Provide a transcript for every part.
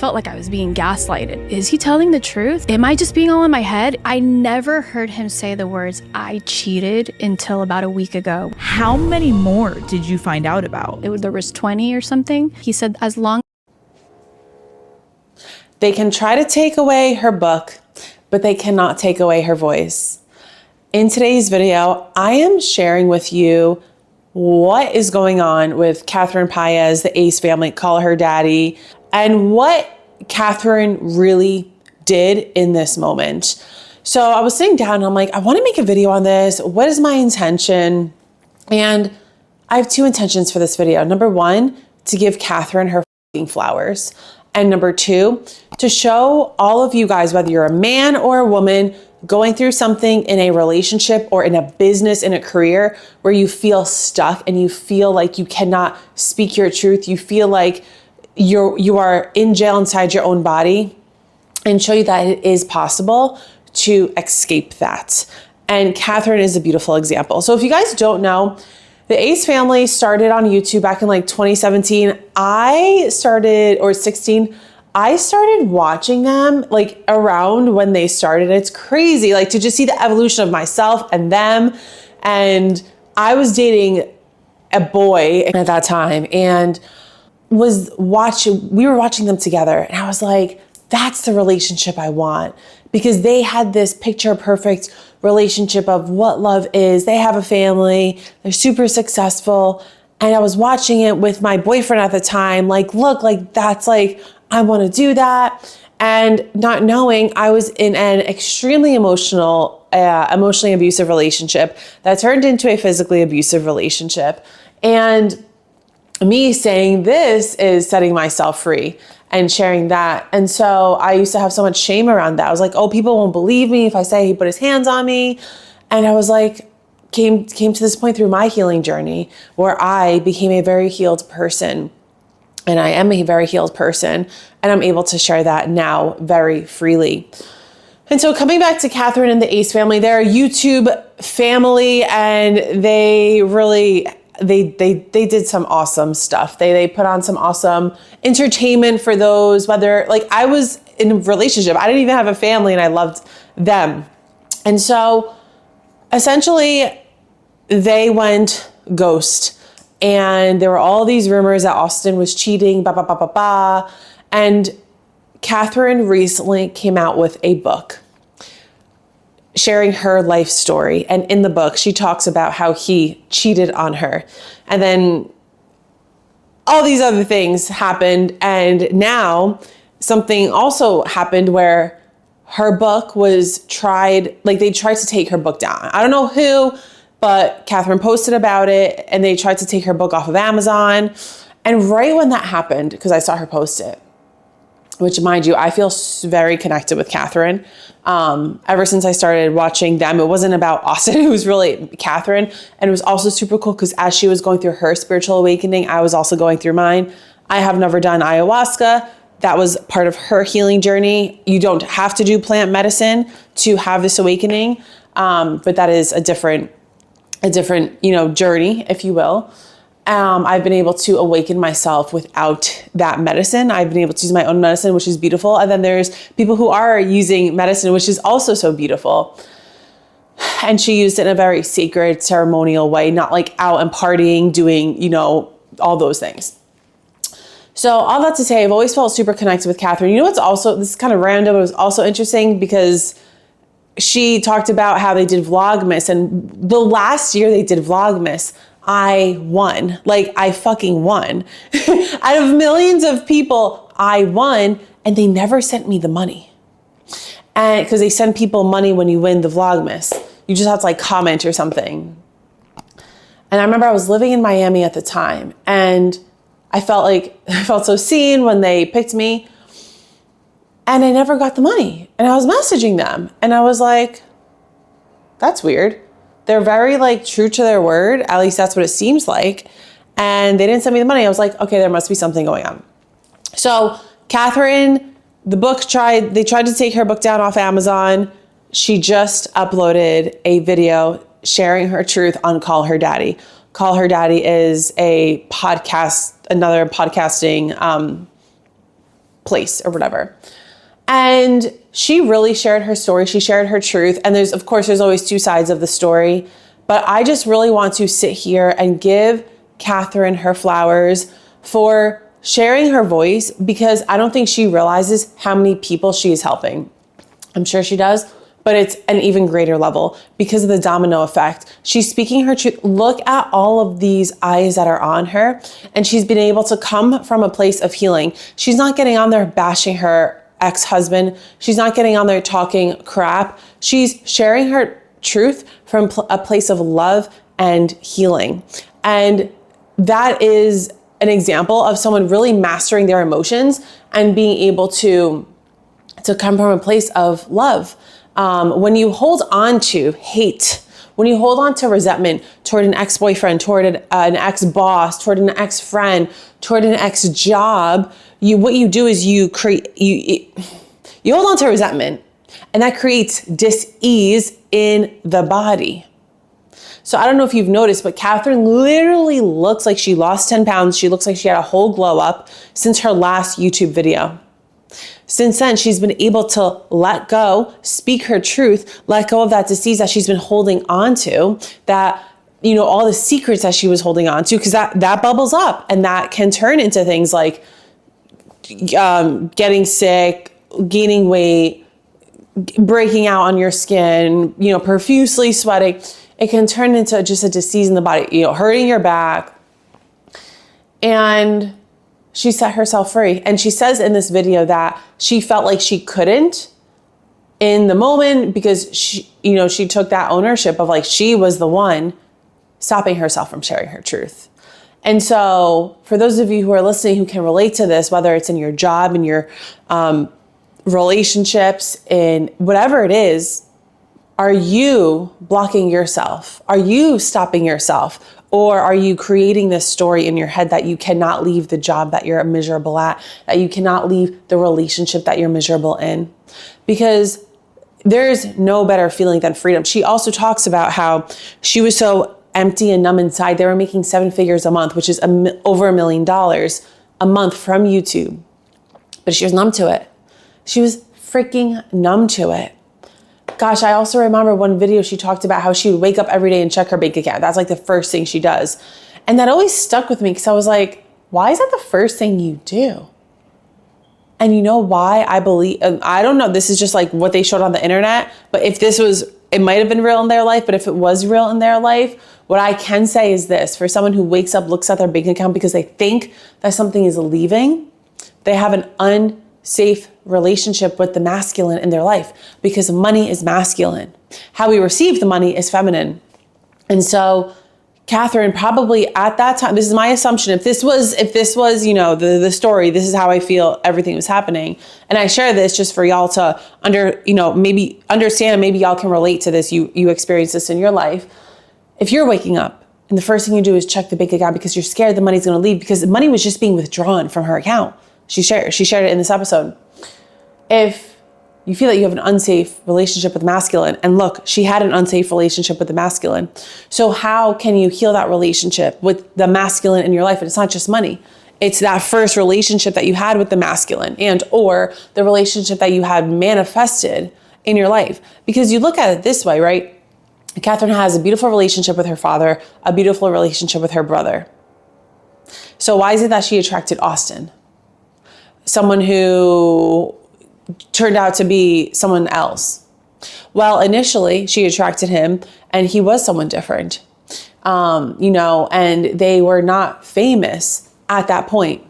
felt like I was being gaslighted. Is he telling the truth? Am I just being all in my head? I never heard him say the words, I cheated, until about a week ago. How many more did you find out about? There was 20 or something. He said, as long They can try to take away her book, but they cannot take away her voice. In today's video, I am sharing with you what is going on with Catherine Paez, the Ace family, call her daddy, and what Catherine really did in this moment. So I was sitting down and I'm like, I want to make a video on this. What is my intention? And I have two intentions for this video. Number one, to give Catherine her flowers. And number two, to show all of you guys, whether you're a man or a woman going through something in a relationship or in a business, in a career where you feel stuck and you feel like you cannot speak your truth, you feel like you are in jail inside your own body, and show you that it is possible to escape that. And Catherine is a beautiful example. So if you guys don't know, the Ace family started on YouTube back in like 2017. Or 16. I started watching them like around when they started. It's crazy, like to just see the evolution of myself and them. And I was dating a boy at that time and we were watching them together. And I was like, that's the relationship I want, because they had this picture perfect relationship of what love is. They have a family, they're super successful. And I was watching it with my boyfriend at the time, like, look, like that's like, I want to do that. And not knowing I was in an extremely emotionally abusive relationship that turned into a physically abusive relationship. And me saying this is setting myself free and sharing that. And so I used to have so much shame around that. I was like, oh, people won't believe me if I say he put his hands on me. And I was like, came to this point through my healing journey where I became a very healed person. And I am a very healed person, and I'm able to share that now very freely. And so coming back to Catherine and the Ace family, they're a YouTube family, and they really, they did some awesome stuff. They put on some awesome entertainment for those, whether, like, I was in a relationship, I didn't even have a family, and I loved them. And so essentially they went ghost. And there were all these rumors that Austin was cheating, And Catherine recently came out with a book sharing her life story. And in the book, she talks about how he cheated on her. And then all these other things happened. And now something also happened where her book was they tried to take her book down. I don't know who, but Catherine posted about it, and they tried to take her book off of Amazon. And right when that happened, because I saw her post it, which, mind you, I feel very connected with Catherine. Ever since I started watching them, it wasn't about Austin, it was really Catherine. And it was also super cool because as she was going through her spiritual awakening, I was also going through mine. I have never done ayahuasca. That was part of her healing journey. You don't have to do plant medicine to have this awakening, but that is a different, journey, if you will. I've been able to awaken myself without that medicine. I've been able to use my own medicine, which is beautiful. And then there's people who are using medicine, which is also so beautiful. And she used it in a very sacred, ceremonial way, not like out and partying, doing, all those things. So all that to say, I've always felt super connected with Catherine. You know what's also, this is kind of random, it was also interesting because she talked about how they did Vlogmas, and the last year they did Vlogmas, I won. Like, I fucking won. Out of millions of people, I won, and they never sent me the money. And because they send people money when you win the Vlogmas. You just have to comment or something. And I remember I was living in Miami at the time, and I felt so seen when they picked me. And I never got the money. And I was messaging them. And I was like, that's weird. They're very true to their word. At least that's what it seems like. And they didn't send me the money. I was like, okay, there must be something going on. So Catherine, they tried to take her book down off Amazon. She just uploaded a video sharing her truth on Call Her Daddy. Call Her Daddy is a podcast, another podcasting place or whatever. And she really shared her story. She shared her truth. And there's always two sides of the story. But I just really want to sit here and give Catherine her flowers for sharing her voice, because I don't think she realizes how many people she is helping. I'm sure she does, but it's an even greater level because of the domino effect. She's speaking her truth. Look at all of these eyes that are on her, and she's been able to come from a place of healing. She's not getting on there bashing her ex-husband. She's not getting on there talking crap. She's sharing her truth from a place of love and healing. And that is an example of someone really mastering their emotions and being able to come from a place of love. When you hold on to hate, when you hold on to resentment toward an ex-boyfriend, toward an ex-boss, toward an ex-friend, toward an ex-job, what you do is you hold on to resentment, and that creates dis-ease in the body. So I don't know if you've noticed, but Catherine literally looks like she lost 10 pounds. She looks like she had a whole glow up since her last YouTube video. Since then, she's been able to let go, speak her truth, let go of that disease that she's been holding on to, that, all the secrets that she was holding on to, because that bubbles up, and that can turn into things like getting sick, gaining weight, breaking out on your skin, profusely sweating. It can turn into just a disease in the body, hurting your back. And she set herself free. And she says in this video that she felt like she couldn't in the moment because she took that ownership of like, she was the one stopping herself from sharing her truth. And so for those of you who are listening, who can relate to this, whether it's in your job, in your relationships, in whatever it is, are you blocking yourself? Are you stopping yourself? Or are you creating this story in your head that you cannot leave the job that you're miserable at, that you cannot leave the relationship that you're miserable in? Because there's no better feeling than freedom. She also talks about how she was so empty and numb inside. They were making 7 figures a month, which is over $1 million a month from YouTube. But she was numb to it. She was freaking numb to it. Gosh, I also remember one video she talked about how she would wake up every day and check her bank account. That's like the first thing she does. And that always stuck with me because I was like, why is that the first thing you do? And you know why I believe, I don't know, this is just like what they showed on the internet, but if this was, it might have been real in their life, but if it was real in their life, what I can say is this: for someone who wakes up, looks at their bank account because they think that something is leaving, they have an unsafe relationship with the masculine in their life, because money is masculine. How we receive the money is feminine. And so Catherine probably at that time, this is my assumption, if this was, the story, this is how I feel everything was happening. And I share this just for y'all to maybe understand, maybe y'all can relate to this. You experience this in your life. If you're waking up and the first thing you do is check the bank account because you're scared the money's going to leave, because the money was just being withdrawn from her account. She shared it in this episode. If you feel that you have an unsafe relationship with the masculine, and look, she had an unsafe relationship with the masculine. So how can you heal that relationship with the masculine in your life? And it's not just money. It's that first relationship that you had with the masculine, and or the relationship that you had manifested in your life. Because you look at it this way, right? Catherine has a beautiful relationship with her father, a beautiful relationship with her brother. So why is it that she attracted Austin? Someone who turned out to be someone else. Well, initially she attracted him and he was someone different, and they were not famous at that point.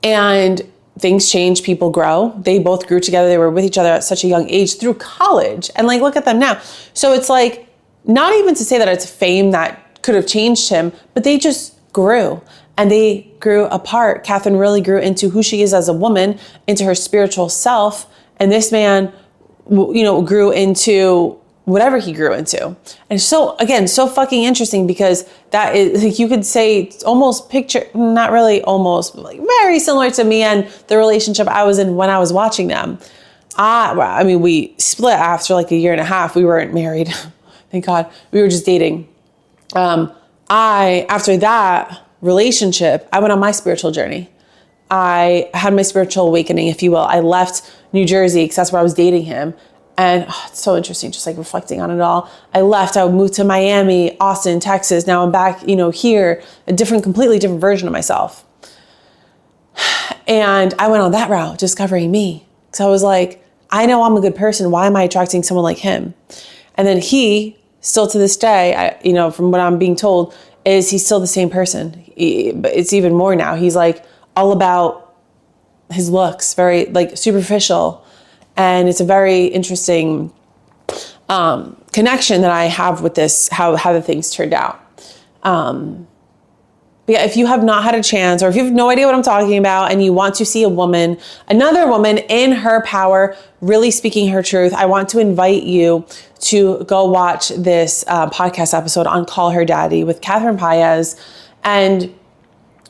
And things change, people grow. They both grew together. They were with each other at such a young age through college. And like, look at them now. So it's like, not even to say that it's fame that could have changed him, but they just grew. And they grew apart. Catherine really grew into who she is as a woman, into her spiritual self. And this man, grew into whatever he grew into. And so, again, so fucking interesting, because that is, like, you could say it's almost not really almost, but like very similar to me and the relationship I was in when I was watching them. We split after like a year and a half. We weren't married. Thank God. We were just dating. After that relationship, I went on my spiritual journey. I had my spiritual awakening, if you will. I left New Jersey because that's where I was dating him. And it's so interesting, just like reflecting on it all. I left, I moved to Miami, Austin, Texas. Now I'm back, here, completely different version of myself. And I went on that route, discovering me. So I was like, I know I'm a good person. Why am I attracting someone like him? And then he, still to this day, from what I'm being told, is he's still the same person. But it's even more now. He's like all about his looks, very like superficial. And it's a very interesting connection that I have with this, how the things turned out. But yeah, if you have not had a chance, or if you have no idea what I'm talking about and you want to see another woman in her power, really speaking her truth, I want to invite you to go watch this podcast episode on Call Her Daddy with Catherine Paez. And,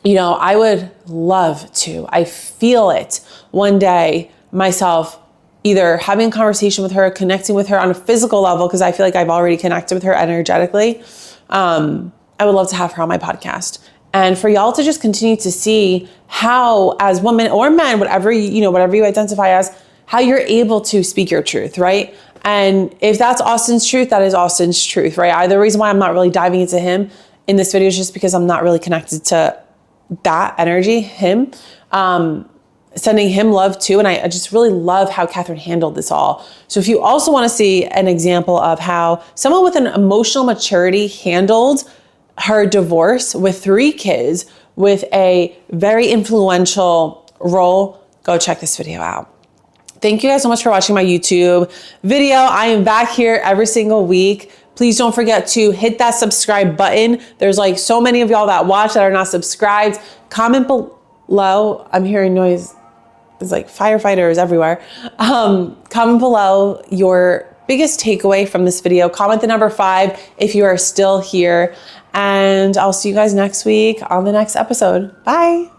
I would love to, I feel it one day myself, either having a conversation with her, connecting with her on a physical level, because I feel like I've already connected with her energetically. I would love to have her on my podcast. And for y'all to just continue to see how, as women or men, whatever you identify as, how you're able to speak your truth, right? And if that's Austin's truth, that is Austin's truth, right? The reason why I'm not really diving into him in this video is just because I'm not really connected to that energy, him. Sending him love too. And I just really love how Catherine handled this all. So if you also want to see an example of how someone with an emotional maturity handled her divorce with 3 kids with a very influential role, go check this video out. Thank you guys so much for watching my YouTube video. I am back here every single week. Please don't forget to hit that subscribe button. There's like so many of y'all that watch that are not subscribed. Comment below. I'm hearing noise. There's like firefighters everywhere. Comment below your biggest takeaway from this video. Comment the number 5 if you are still here. And I'll see you guys next week on the next episode. Bye.